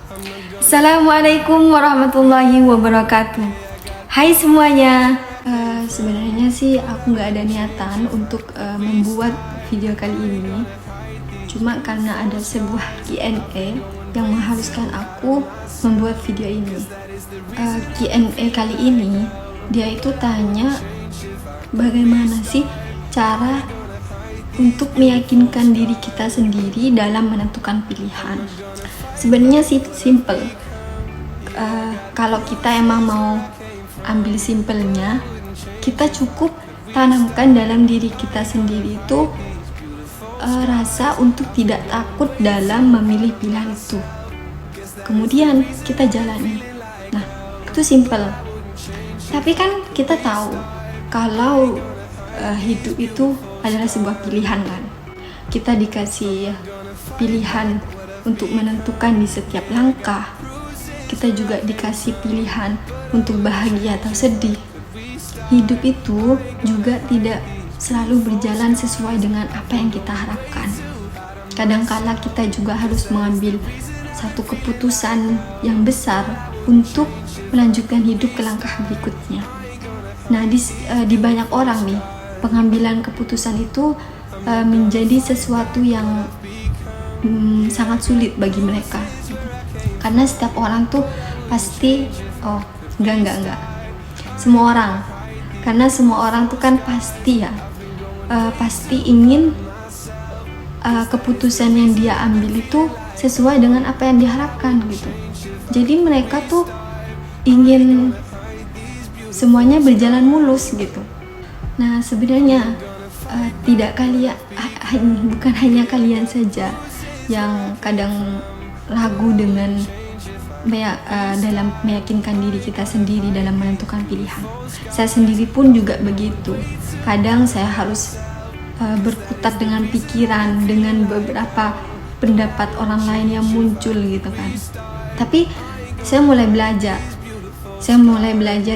Assalamualaikum warahmatullahi wabarakatuh. Hai semuanya. Sebenarnya sih aku nggak ada niatan untuk membuat video kali ini. Cuma karena ada sebuah Q&A yang mengharuskan aku membuat video ini. Q&A kali ini dia itu tanya bagaimana sih cara untuk meyakinkan diri kita sendiri dalam menentukan pilihan. Sebenarnya sih simple. Kalau kita emang mau ambil simpelnya, kita cukup tanamkan dalam diri kita sendiri itu rasa untuk tidak takut dalam memilih pilihan itu. Kemudian kita jalani. Nah, itu simple. Tapi kan kita tahu kalau hidup itu adalah sebuah pilihan kan. Kita dikasih pilihan untuk menentukan di setiap langkah. Kita juga dikasih pilihan untuk bahagia atau sedih. Hidup itu juga tidak selalu berjalan sesuai dengan apa yang kita harapkan. Kadangkala kita juga harus mengambil satu keputusan yang besar untuk melanjutkan hidup ke langkah berikutnya. Nah, di banyak orang nih, pengambilan keputusan itu menjadi sesuatu yang sangat sulit bagi mereka. Karena setiap orang tuh pasti, enggak. Semua orang, karena semua orang tuh kan pasti pasti ingin keputusan yang dia ambil itu sesuai dengan apa yang diharapkan gitu. Jadi mereka tuh ingin semuanya berjalan mulus gitu. Nah, sebenarnya bukan hanya kalian saja yang kadang ragu dengan dalam meyakinkan diri kita sendiri dalam menentukan pilihan. Saya sendiri pun juga begitu. Kadang saya harus berkutat dengan pikiran, dengan beberapa pendapat orang lain yang muncul gitu kan. Tapi saya mulai belajar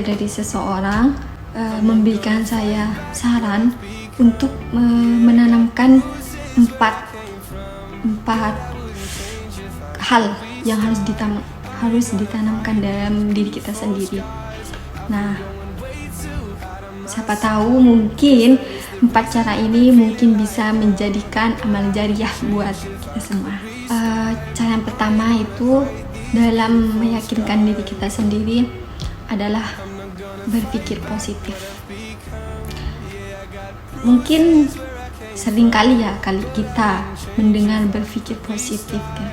dari seseorang, memberikan saya saran untuk menanamkan empat hal yang harus ditanamkan dalam diri kita sendiri. Nah, siapa tahu mungkin 4 cara ini mungkin bisa menjadikan amal jariah buat kita semua. Cara yang pertama itu dalam meyakinkan diri kita sendiri adalah berpikir positif. Mungkin sering kali kita mendengar berpikir positif kan.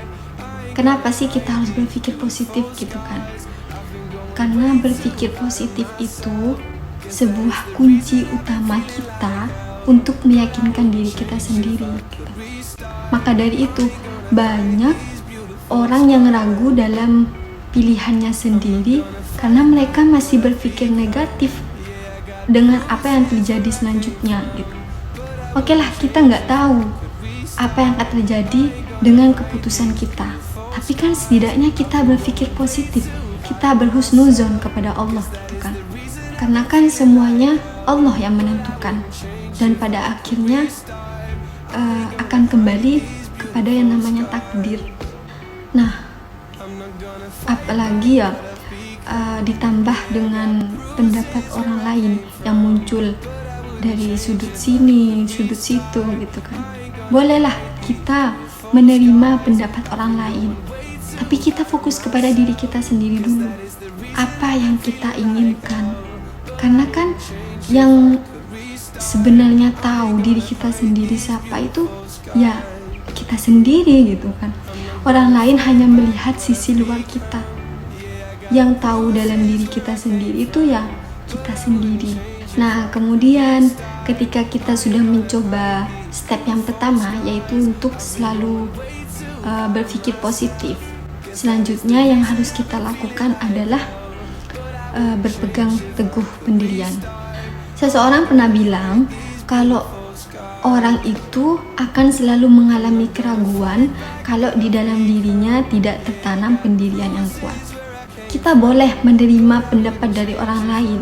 Kenapa sih kita harus berpikir positif gitu kan? Karena berpikir positif itu sebuah kunci utama kita untuk meyakinkan diri kita sendiri gitu. Maka dari itu banyak orang yang ragu dalam pilihannya sendiri karena mereka masih berpikir negatif dengan apa yang terjadi selanjutnya gitu. Oke lah, kita nggak tahu apa yang akan terjadi dengan keputusan kita. Tapi kan setidaknya kita berpikir positif. Kita berhusnuzon kepada Allah gitu kan. Karena kan semuanya Allah yang menentukan. Dan pada akhirnya akan kembali kepada yang namanya takdir. Nah, apalagi ditambah dengan pendapat orang lain yang muncul dari sudut sini, sudut situ gitu kan. Bolehlah kita menerima pendapat orang lain, tapi kita fokus kepada diri kita sendiri dulu. Apa yang kita inginkan? Karena kan yang sebenarnya tahu diri kita sendiri siapa itu ya kita sendiri gitu kan. Orang lain hanya melihat sisi luar kita. Yang tahu dalam diri kita sendiri itu ya kita sendiri. Nah, kemudian ketika kita sudah mencoba step yang pertama, yaitu untuk selalu berpikir positif. Selanjutnya yang harus kita lakukan adalah berpegang teguh pendirian. Seseorang pernah bilang kalau orang itu akan selalu mengalami keraguan kalau di dalam dirinya tidak tertanam pendirian yang kuat. Kita boleh menerima pendapat dari orang lain.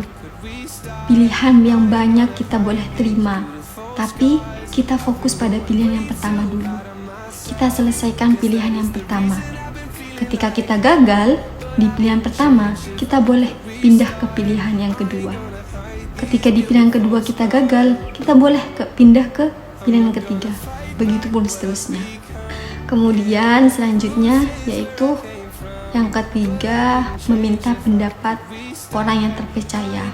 Pilihan yang banyak kita boleh terima, tapi kita fokus pada pilihan yang pertama dulu. Kita selesaikan pilihan yang pertama. ketika kita gagal di pilihan pertama, kita boleh pindah ke pilihan yang kedua. Ketika di pilihan kedua kita gagal, kita boleh pindah ke pilihan yang ketiga. Begitupun seterusnya. Kemudian selanjutnya yaitu yang ketiga, meminta pendapat orang yang terpercaya.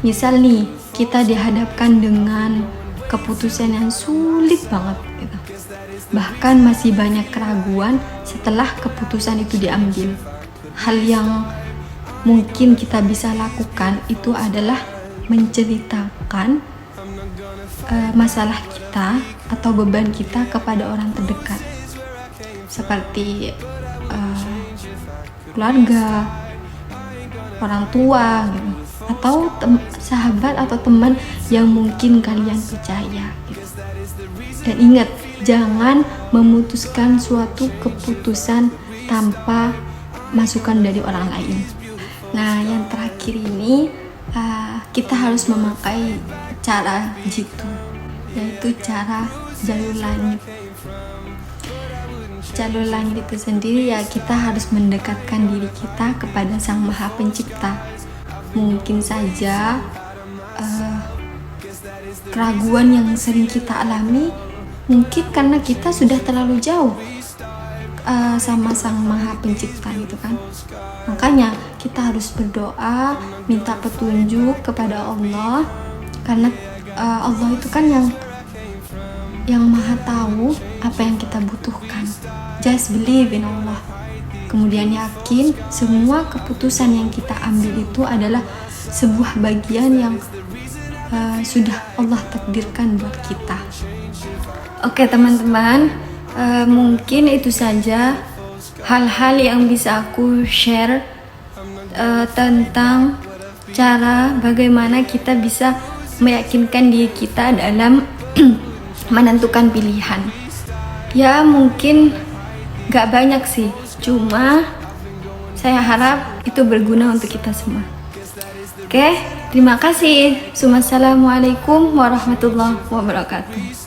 Misal nih, kita dihadapkan dengan keputusan yang sulit banget gitu. Bahkan masih banyak keraguan setelah keputusan itu diambil. Hal yang mungkin kita bisa lakukan itu adalah menceritakan masalah kita atau beban kita kepada orang terdekat, seperti keluarga, orang tua gitu, atau sahabat atau teman yang mungkin kalian percaya gitu. Dan ingat, jangan memutuskan suatu keputusan tanpa masukan dari orang lain. Nah, yang terakhir ini kita harus memakai cara jitu, yaitu cara jalur langit. Jalur langit itu sendiri ya, kita harus mendekatkan diri kita kepada Sang Maha Pencipta. Mungkin saja keraguan yang sering kita alami mungkin karena kita sudah terlalu jauh sama Sang Maha Pencipta gitu kan. Makanya kita harus berdoa, minta petunjuk kepada Allah, karena Allah itu kan yang Maha tahu apa yang kita butuhkan. Just believe in Allah. Kemudian yakin semua keputusan yang kita ambil itu adalah sebuah bagian yang sudah Allah takdirkan buat kita. Oke teman-teman, mungkin itu saja hal-hal yang bisa aku share tentang cara bagaimana kita bisa meyakinkan diri kita dalam menentukan pilihan. Ya mungkin gak banyak sih, cuma saya harap itu berguna untuk kita semua. Oke, terima kasih. Assalamualaikum warahmatullahi wabarakatuh.